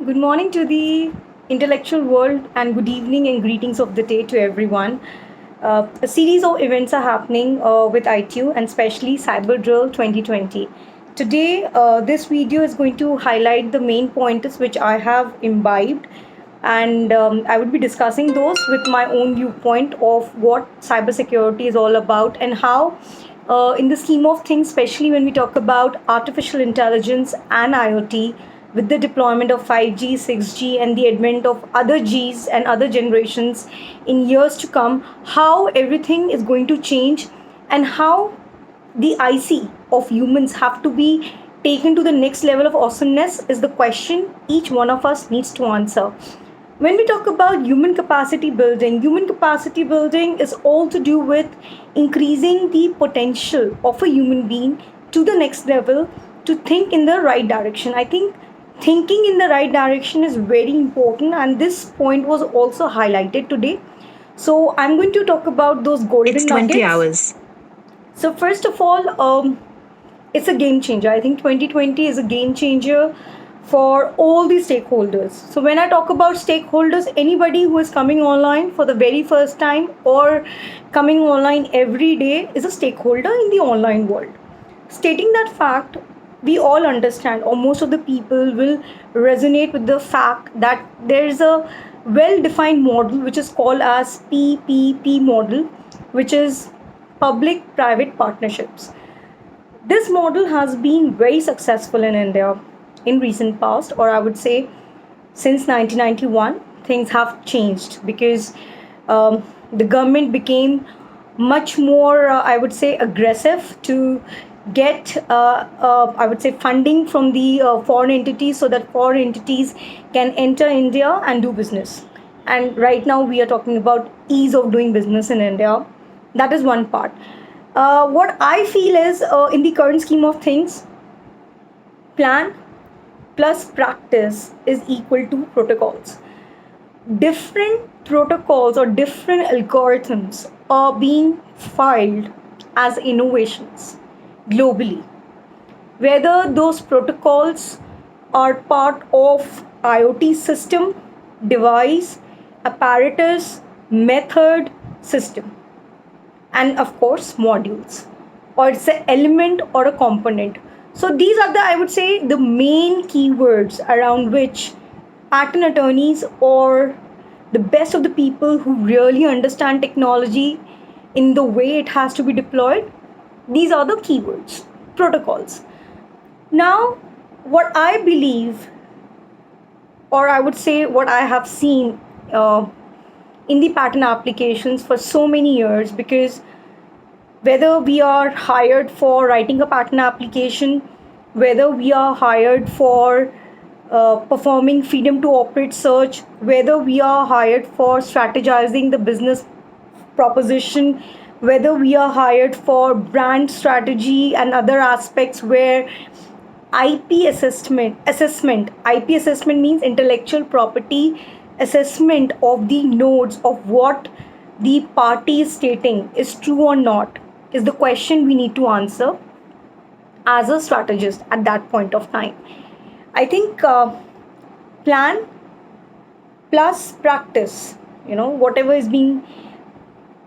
Good morning to the intellectual world, and good evening and greetings of the day to everyone. A series of events are happening with ITU and especially Cyber Drill 2020. Today, this video is going to highlight the main pointers which I have imbibed, and I would be discussing those with my own viewpoint of what cybersecurity is all about and how, in the scheme of things, especially when we talk about artificial intelligence and IoT, with the deployment of 5G, 6G, and the advent of other Gs and other generations in years to come, how everything is going to change and how the IC of humans have to be taken to the next level of awesomeness is the question each one of us needs to answer. When we talk about human capacity building is all to do with increasing the potential of a human being to the next level to think in the right direction. I think thinking in the right direction is very important, and this point was also highlighted today. So, I'm going to talk about those golden It's 20 nuggets. hours. So, first of all, it's a game changer. I think 2020 is a game changer for all the stakeholders. So, when I talk about stakeholders, anybody who is coming online for the very first time or coming online every day is a stakeholder in the online world. Stating that fact, we all understand, or most of the people will resonate with the fact that there is a well defined model which is called as PPP model, which is public private partnerships. This model has been very successful in India in recent past, or I would say since 1991. Things have changed because the government became much more, I would say, aggressive to get, I would say, funding from the foreign entities so that foreign entities can enter India and do business. And right now, we are talking about ease of doing business in India. That is one part. What I feel is, in the current scheme of things, plan plus practice is equal to protocols. Different protocols or different algorithms are being filed as innovations globally. Whether those protocols are part of IoT system, device, apparatus, method, system, and of course modules, or it's an element or a component. So these are the, I would say, the main keywords around which patent attorneys or the best of the people who really understand technology in the way it has to be deployed, these are the keywords, protocols. Now, what I believe, or I would say what I have seen in the patent applications for so many years, because whether we are hired for writing a patent application, whether we are hired for performing freedom to operate search, whether we are hired for strategizing the business proposition, whether we are hired for brand strategy and other aspects where IP assessment means intellectual property assessment of the nodes of what the party is stating is true or not, is the question we need to answer as a strategist at that point of time. I think plan plus practice, whatever is being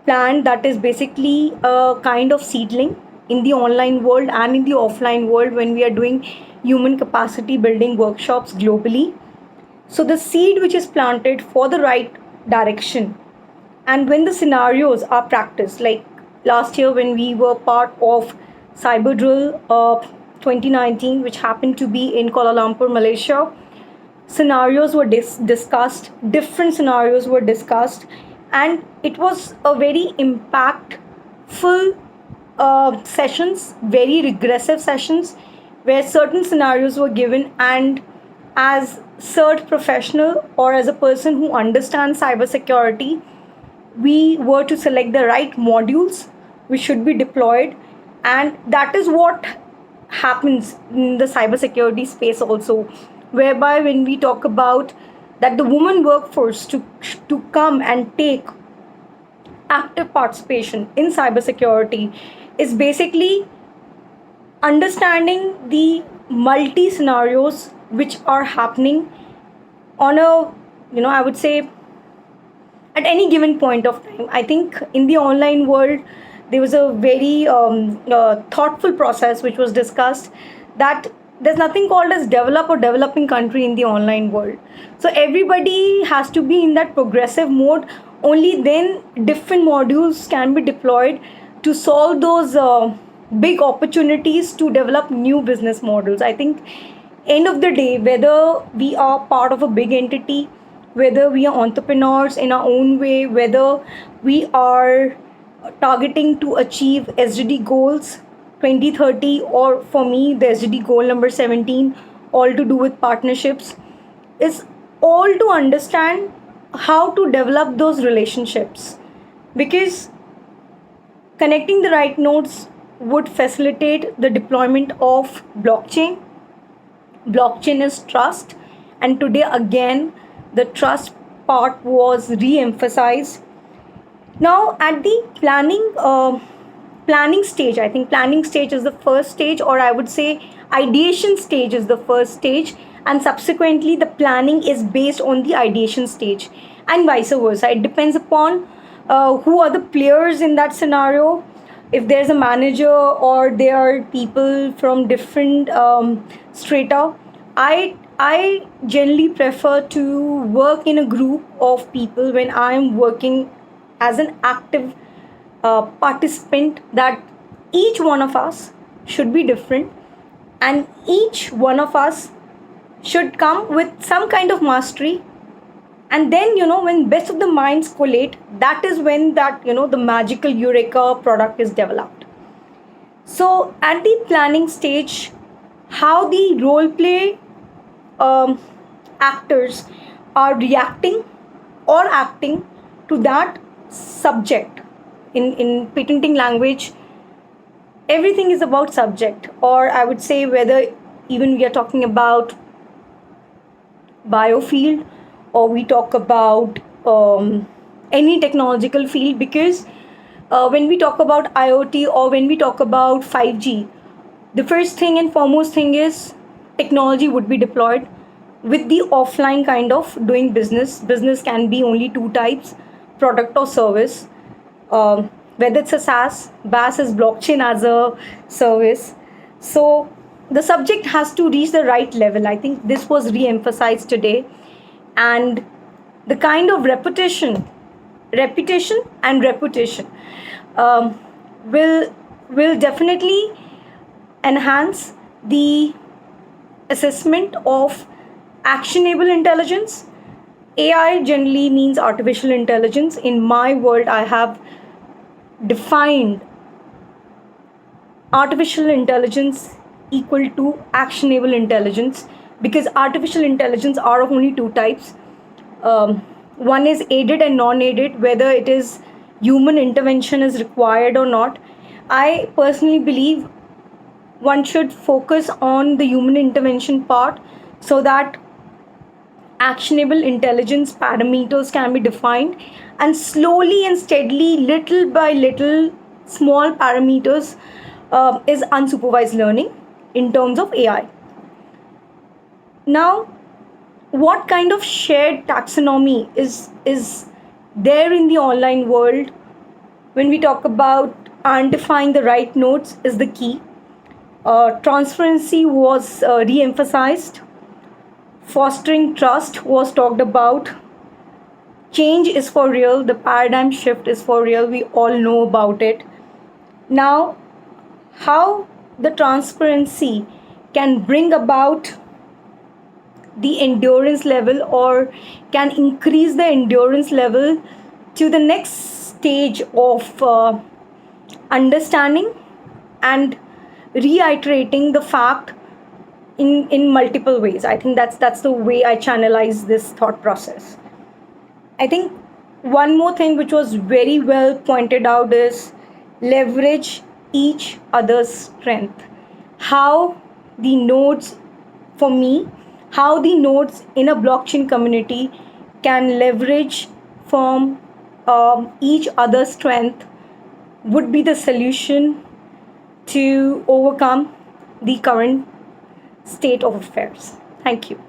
planned, that is basically a kind of seedling in the online world and in the offline world when we are doing human capacity building workshops globally. So the seed which is planted for the right direction, and when the scenarios are practiced, like last year when we were part of Cyber Drill 2019, which happened to be in Kuala Lumpur, Malaysia, scenarios were discussed, different scenarios were discussed, and it was a very impactful sessions, very regressive sessions, where certain scenarios were given, and as cert professional or as a person who understands cybersecurity, we were to select the right modules which should be deployed, and that is what happens in the cybersecurity space also, whereby when we talk about that the woman workforce to come and take active participation in cybersecurity is basically understanding the multi scenarios which are happening on a, I would say, at any given point of time. I think in the online world, there was a very thoughtful process which was discussed, that there's nothing called as develop or developing country in the online world. So everybody has to be in that progressive mode. Only then different modules can be deployed to solve those big opportunities to develop new business models. I think end of the day, whether we are part of a big entity, whether we are entrepreneurs in our own way, whether we are targeting to achieve SDD goals 2030, or for me the SDD goal number 17, all to do with partnerships, is all to understand how to develop those relationships, because connecting the right nodes would facilitate the deployment of blockchain. Blockchain is trust, and today again the trust part was re-emphasized. Now at the planning stage, I think planning stage is the first stage, or I would say ideation stage is the first stage, and subsequently the planning is based on the ideation stage, and vice versa. It depends upon who are the players in that scenario. If there's a manager or there are people from different strata, I generally prefer to work in a group of people when I am working as an active participant, that each one of us should be different, and each one of us should come with some kind of mastery. And then, when best of the minds collate, that is when that, the magical eureka product is developed. So at the planning stage, how the role play actors are reacting or acting to that subject. In patenting language, everything is about subject, or I would say whether even we are talking about biofield, or we talk about any technological field, because when we talk about IoT or when we talk about 5G, the first thing and foremost thing is technology would be deployed with the offline kind of doing business. Business can be only two types: product or service. Whether it's a SaaS, BaaS is blockchain as a service. So the subject has to reach the right level. I think this was re-emphasized today, and the kind of repetition and reputation will definitely enhance the assessment of actionable intelligence. AI generally means artificial intelligence. In my world, I have defined artificial intelligence equal to actionable intelligence, because artificial intelligence are of only two types. One is aided and non-aided, whether it is human intervention is required or not. I personally believe one should focus on the human intervention part, so that actionable intelligence parameters can be defined, and slowly and steadily, little by little, small parameters is unsupervised learning in terms of AI. Now, what kind of shared taxonomy is there in the online world? When we talk about identifying the right nodes is the key. Transparency was re-emphasized. Fostering trust was talked about. Change is for real. The paradigm shift is for real. We all know about it. Now, how the transparency can bring about the endurance level, or can increase the endurance level to the next stage of understanding and reiterating the fact in multiple ways. I think that's the way I channelize this thought process. I think one more thing which was very well pointed out is leverage each other's strength. How the nodes, for me, how the nodes in a blockchain community can leverage from each other's strength would be the solution to overcome the current state of affairs. Thank you.